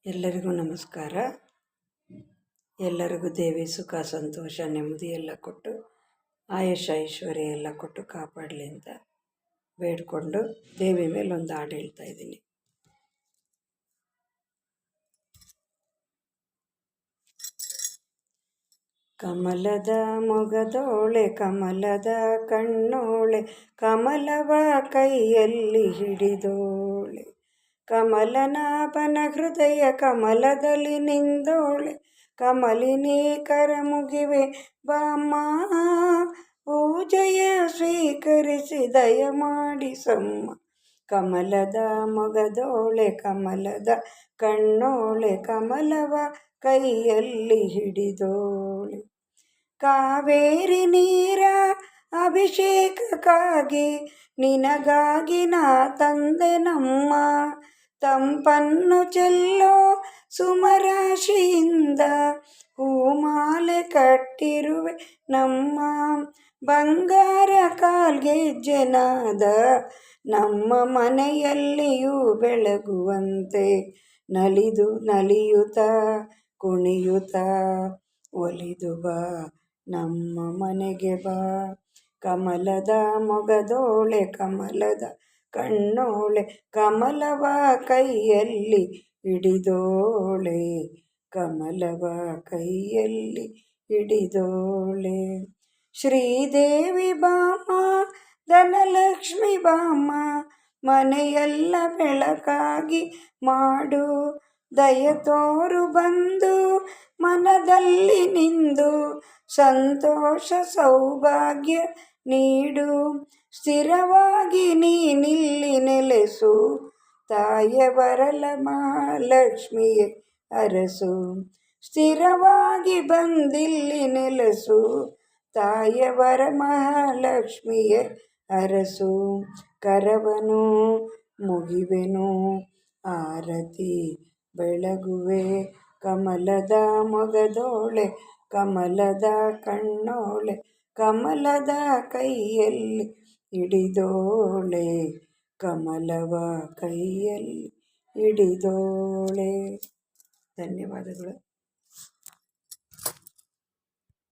ಎಲ್ಲರಿಗೂ ನಮಸ್ಕಾರ. ಎಲ್ಲರಿಗೂ ದೇವಿ ಸುಖ ಸಂತೋಷ ನೆಮ್ಮದಿ ಎಲ್ಲ ಕೊಟ್ಟು ಆಯುಷ ಐಶ್ವರ್ಯ ಎಲ್ಲ ಕೊಟ್ಟು ಕಾಪಾಡಲಿ ಅಂತ ಬೇಡ್ಕೊಂಡು ದೇವಿ ಮೇಲೆ ಒಂದು ಹಾಡು ಹೇಳ್ತಾ ಇದ್ದೀನಿ. ಕಮಲದ ಮೊಗದೋಳೆ ಕಮಲದ ಕಣ್ಣೋಳೆ ಕಮಲವ ಕೈಯಲ್ಲಿ ಹಿಡಿದೋಳೆ, ಕಮಲನಾಭನ ಹೃದಯ ಕಮಲದಲ್ಲಿ ನಿಂದೋಳೆ, ಕಮಲಿನಿ ಕರ ಮುಗಿವೆ ಬಾಮ್ಮ, ಪೂಜೆಯ ಸ್ವೀಕರಿಸಿ ದಯ ಮಾಡಿಸಮ್ಮ. ಕಮಲದ ಮೊಗದೋಳೆ ಕಮಲದ ಕಣ್ಣೋಳೆ ಕಮಲವ ಕೈಯಲ್ಲಿ ಹಿಡಿದೋಳೆ, ಕಾವೇರಿ ನೀರ ಅಭಿಷೇಕಕ್ಕಾಗಿ ನಿನಗಾಗಿ ನಾ ತಂದೆ ನಮ್ಮ, ತಂಪನ್ನು ಚೆಲ್ಲೋ ಸುಮರಾಶಿಯಿಂದ ಹೂಮಾಲೆ ಕಟ್ಟಿರುವೆ ನಮ್ಮ, ಬಂಗಾರ ಕಾಲ್ಗೆಜ್ಜೆನಾದ ನಮ್ಮ ಮನೆಯಲ್ಲಿಯೂ ಬೆಳಗುವಂತೆ, ನಲಿದು ನಲಿಯುತ್ತ ಕುಣಿಯುತ್ತ ಒಲಿದು ಬಾ ನಮ್ಮ ಮನೆಗೆ ಬಾ. ಕಮಲದ ಮೊಗದೋಳೆ ಕಮಲದ ಕಣ್ಣೋಳೆ ಕಮಲವ ಕೈಯಲ್ಲಿ ಹಿಡಿದೋಳೆ, ಕಮಲವ ಕೈಯಲ್ಲಿ ಹಿಡಿದೋಳೆ. ಶ್ರೀದೇವಿ ಬಾಮ ಧನಲಕ್ಷ್ಮಿ ಬಾಮ, ಮನೆಯೆಲ್ಲ ಬೆಳಕಾಗಿ ಮಾಡು, ದಯ ತೋರು ಬಂದು ಮನದಲ್ಲಿ ನಿಂದು ಸಂತೋಷ ಸೌಭಾಗ್ಯ ನೀಡು, ಸ್ಥಿರವಾಗಿ ನೀನಿಲ್ಲಿ ನೆಲೆಸು, ತಾಯ ವರಲ ಮಹಾಲಕ್ಷ್ಮಿಯೇ ಅರಸು, ಸ್ಥಿರವಾಗಿ ಬಂದಿಲ್ಲಿ ನೆಲೆಸು, ತಾಯ ವರ ಮಹಾಲಕ್ಷ್ಮಿಯೇ ಅರಸು. ಕರವನು ಮುಗಿವೆನು ಆರತಿ ಬೆಳಗುವೆ, ಕಮಲದ ಮೊಗದೋಳೆ ಕಮಲದ ಕಣ್ಣೋಳೆ ಕಮಲದ ಕೈಯಲ್ಲಿ ಹಿಡಿದೋಳೆ, ಕಮಲವ ಕೈಯಲ್ಲಿ ಹಿಡಿದೋಳೆ. ಧನ್ಯವಾದಗಳು.